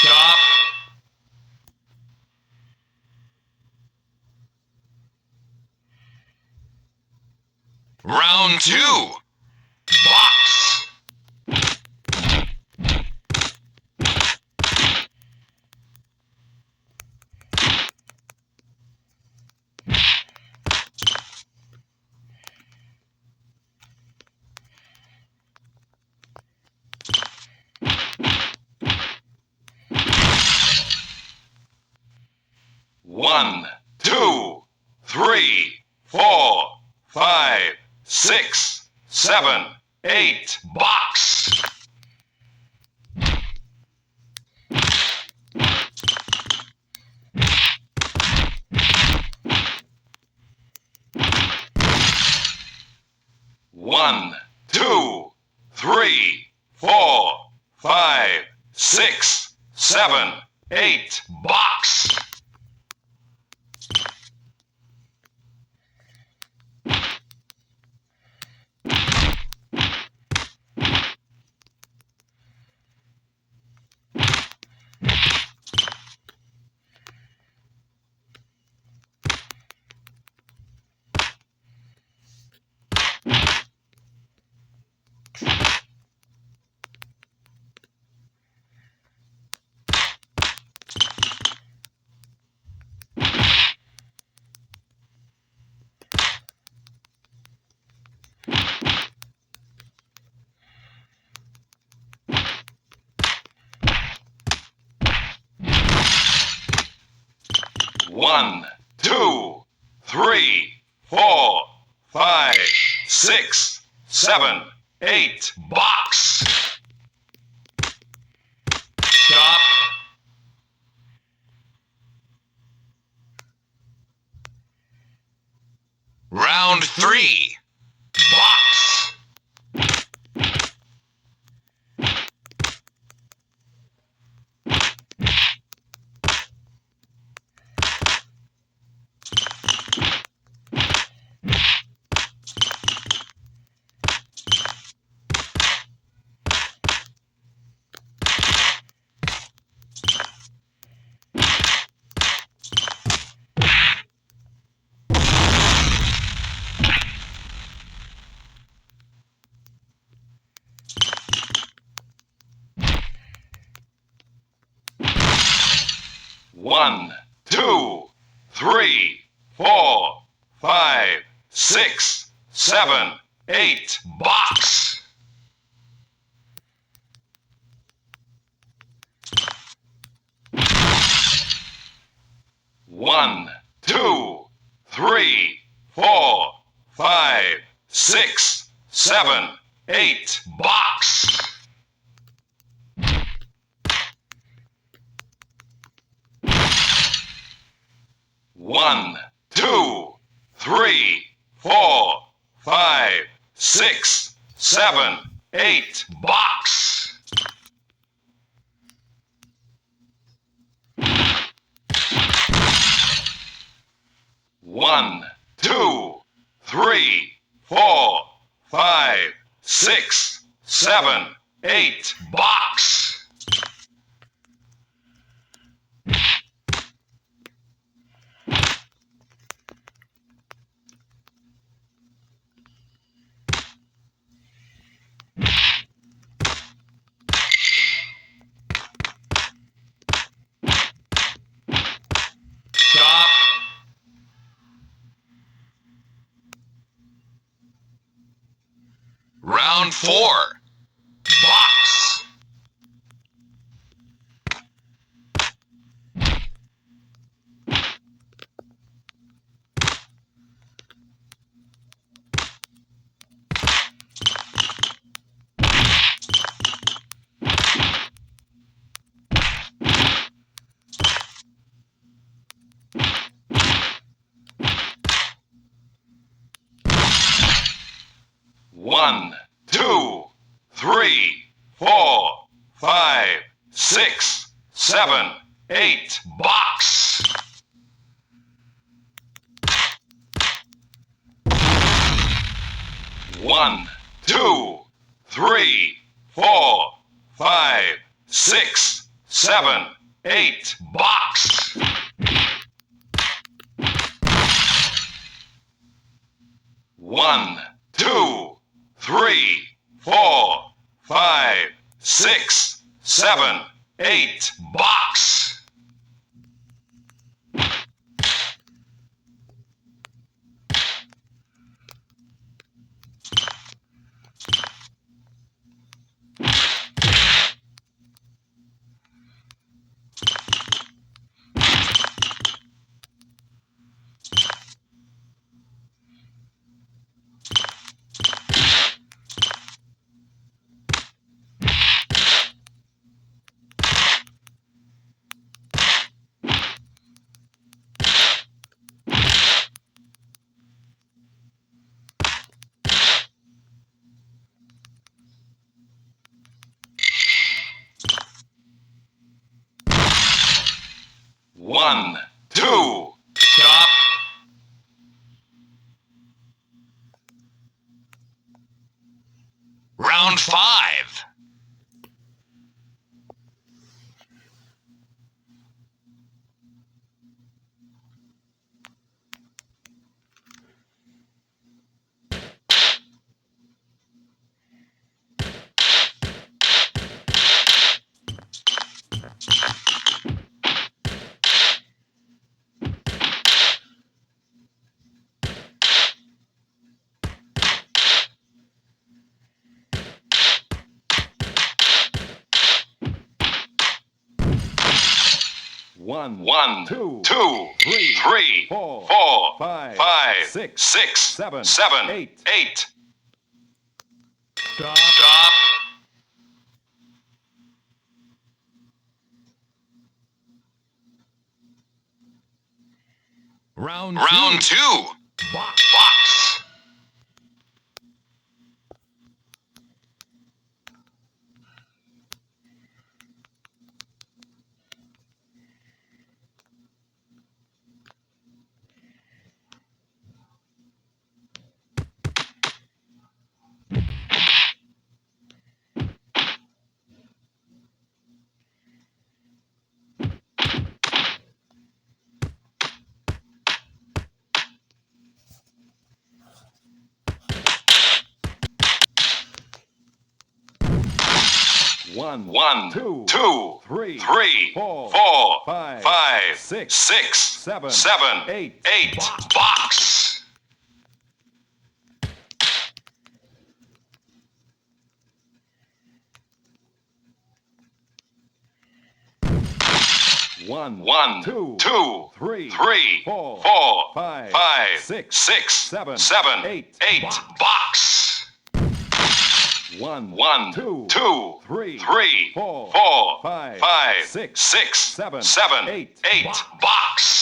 Stop. Round 2. Box. One, 2, 3, 4, 5, 6, 7, 8. Box. One, 2, 3, 4, 5, 6, 7, 8. Box. One, 2, 3, 4, 5, 6, 7, 8. Box. Stop. Round 3. Box. One, 2, 3, 4, 5, 6, 7, 8. Box. One, 2, 3, 4, 5, 6, 7, 8. Box. One, 2, 3, 4, 5, 6, 7, 8. Box. One, 2, 3, 4, 5, 6, 7, 8. Box. Stop. Round 4. Box. 1, 2, 3, 4, 5, 6, 7, 8. Box. 1, 2, 3, 4, 5, 6, 7, 8. Box. 1, 2, 3, 4, 5, 6, 7, 8. Box. 1, 2. Stop. Round 5. One, two, three, four, five, six, seven, eight. Stop. Round 2. Box. 1, 2, 3, 4, 5, 6, 7, 8. Box. 1, 2, 3, 4, 5, 6, 7, 8. Box. 1, 2, 3, 4, 5, 6, 7, 8. Box.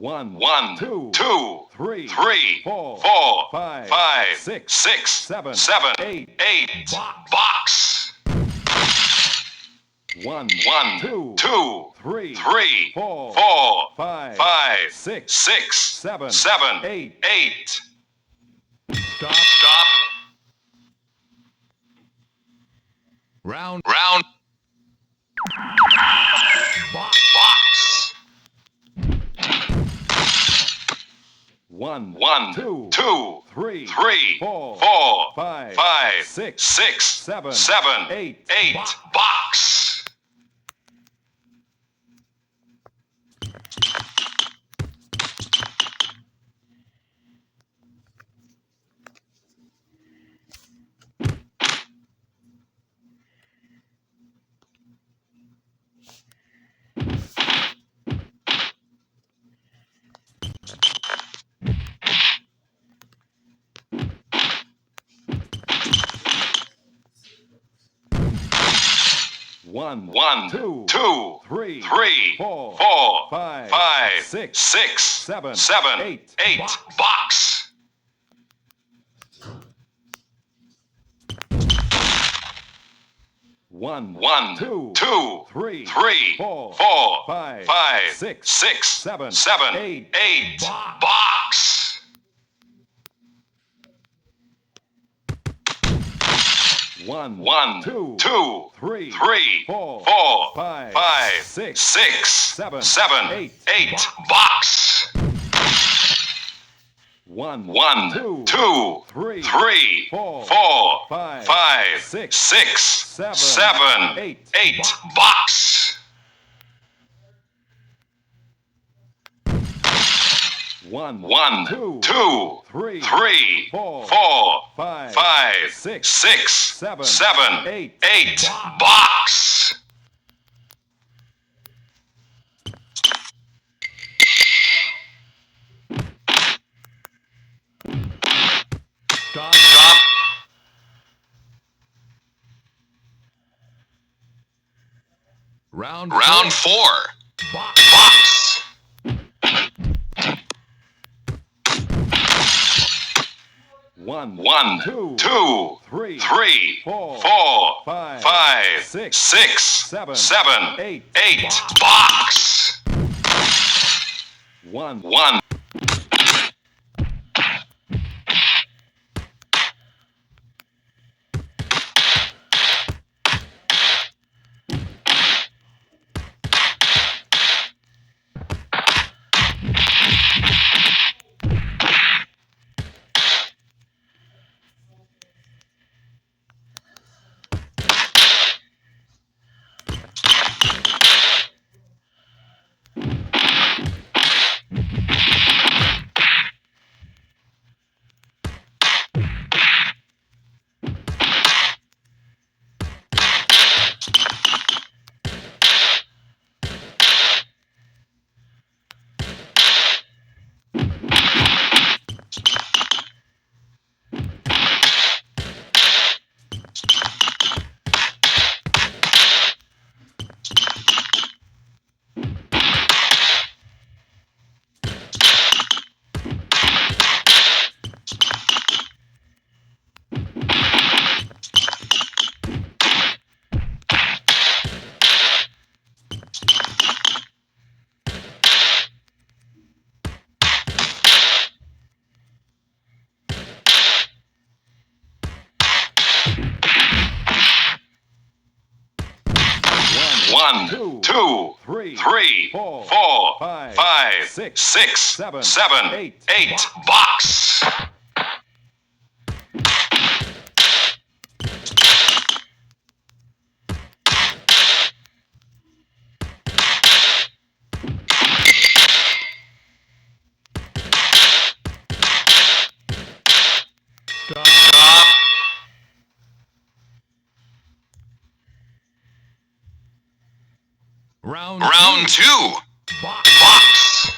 1, 2, 3, 4, 5, 6, 7, 8. Box. 1, 2, 3, 4, 5, 6, 7, 8. Stop. Round. Box. 1, 2, 3, 4, 5, 6, 7, 8. Box. 1, One, two, three, four, five, six, seven, eight. Box. One, two, three, four, five, six, seven, eight. Box. One, two, three, four, five, six, seven, eight. Box. One, two, three, four, five, six, seven, eight. Box. One, two, three, four, five, six, seven, eight. Box. Stop. Round four. Box. One, two, three, four, five, six, seven, eight. Box. One. One, two, three, four, five, six, seven, eight. Box. Stop. Round two. Box.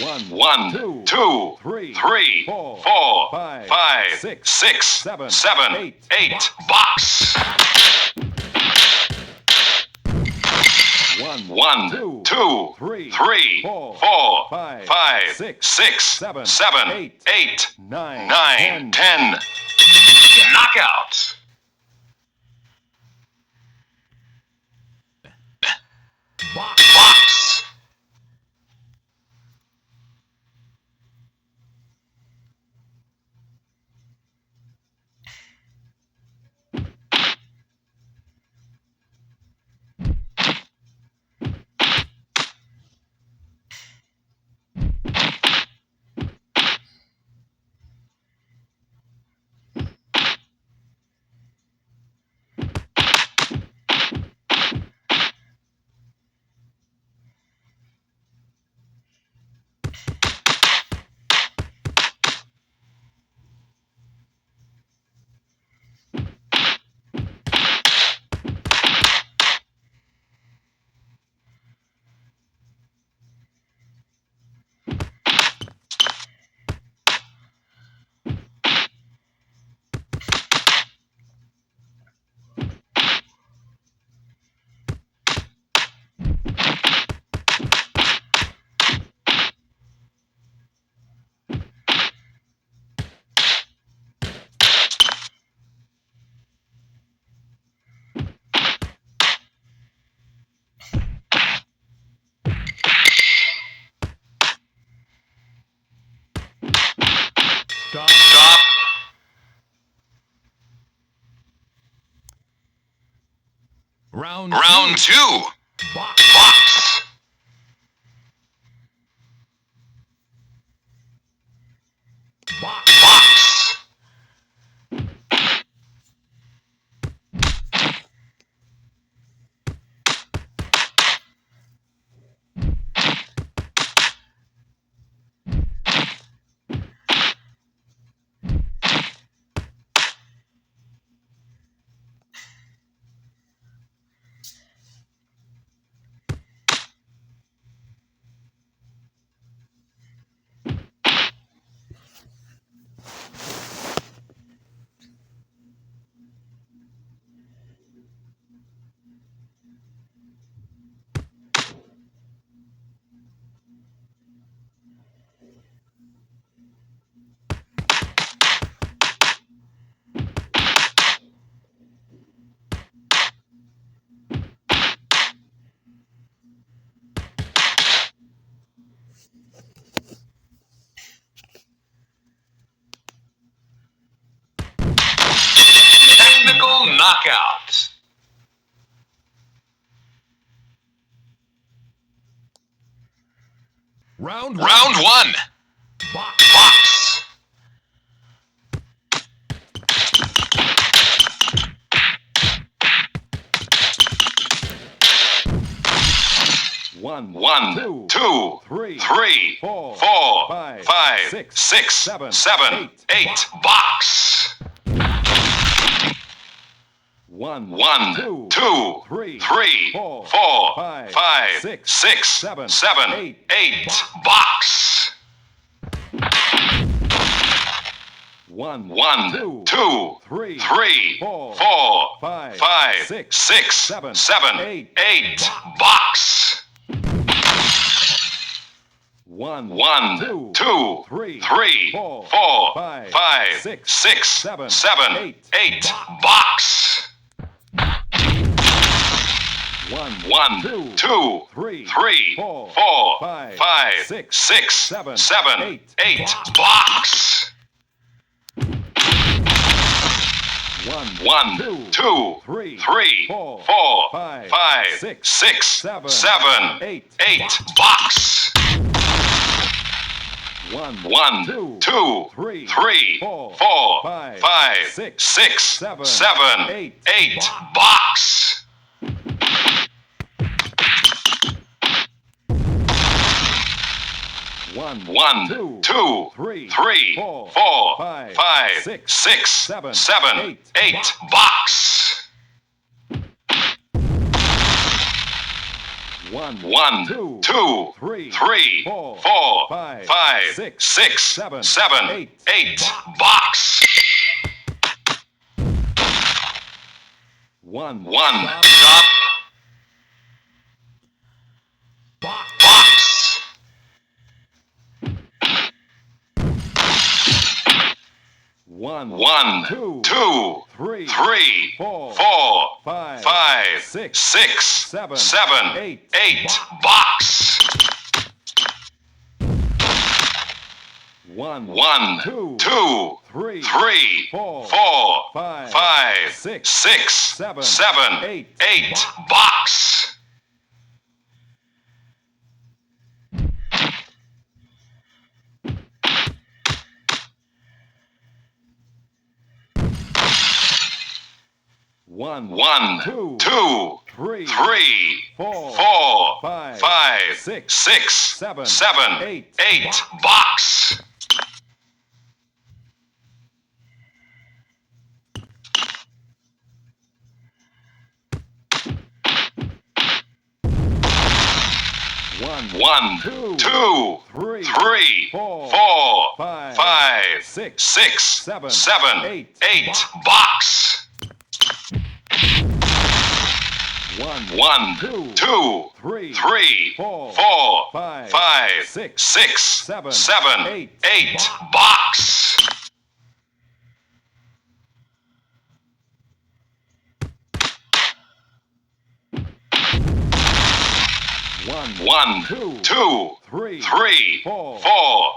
1, 2, 3, 4, 5, 6, 7, 8. Box. 1, 2, 3, 4, 5, 6, 7, 8, 9, 10. Knockout. Box. Stop. Round 2. Box. Box. 'Technical knockout. Round 1. Box. 1, 2, 3, 4, 5, 6, 7, 8. Box. 1, 2, 3, 4, 5, 6, 7, 8. Box. 1, 2, 3, 4, 5, 6, 7, 8. Box. 1, 2, 3, 4, 5, 6, 7, 8. Box. 1, 2, 3, 4, 5, 6, 7, 8. Box. 1, 2, 3, 4, 5, 6, 7, 8. Box. 1, 2, 3, 4, 5, 6, 7, 8. Box. 1, 2, 3, 4, 5, 6, 7, 8. Box. One, two, three, four, five, six, seven, eight. Box. One. Stop. Box. One, two, three, four, five, six, seven, eight. Box. One, two, three, four, five, six, seven, eight. Box. One, two, three, four, five, six, seven, eight. Box. One, two, three, four, five, six, seven, eight. Box. One, two, three, four, five, six, seven, eight. Box. One, two, three, four,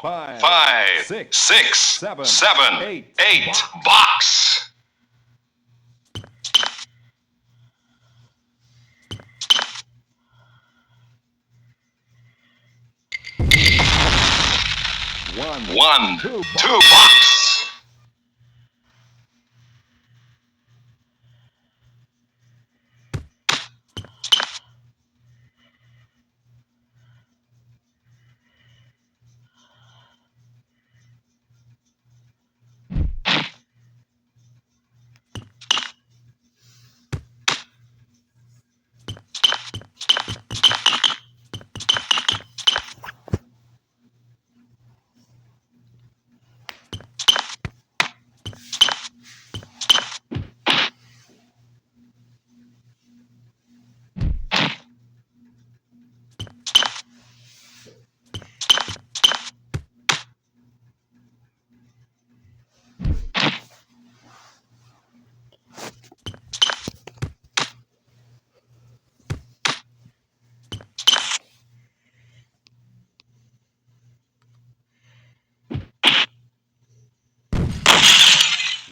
five, six, seven, eight. Box. One, two. Box.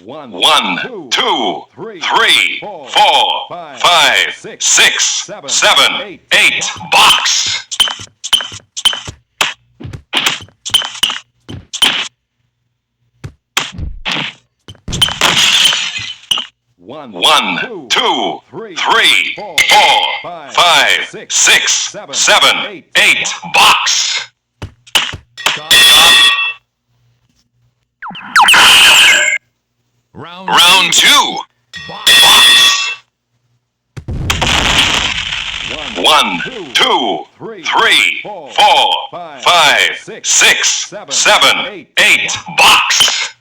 One, two, three, four, five, six, seven, eight. Box. One, two, three, four, five, six, seven, eight. Box. Round two. Box. One, two, three, four, five, six, seven, eight. Box.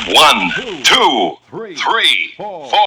One, two, three, four.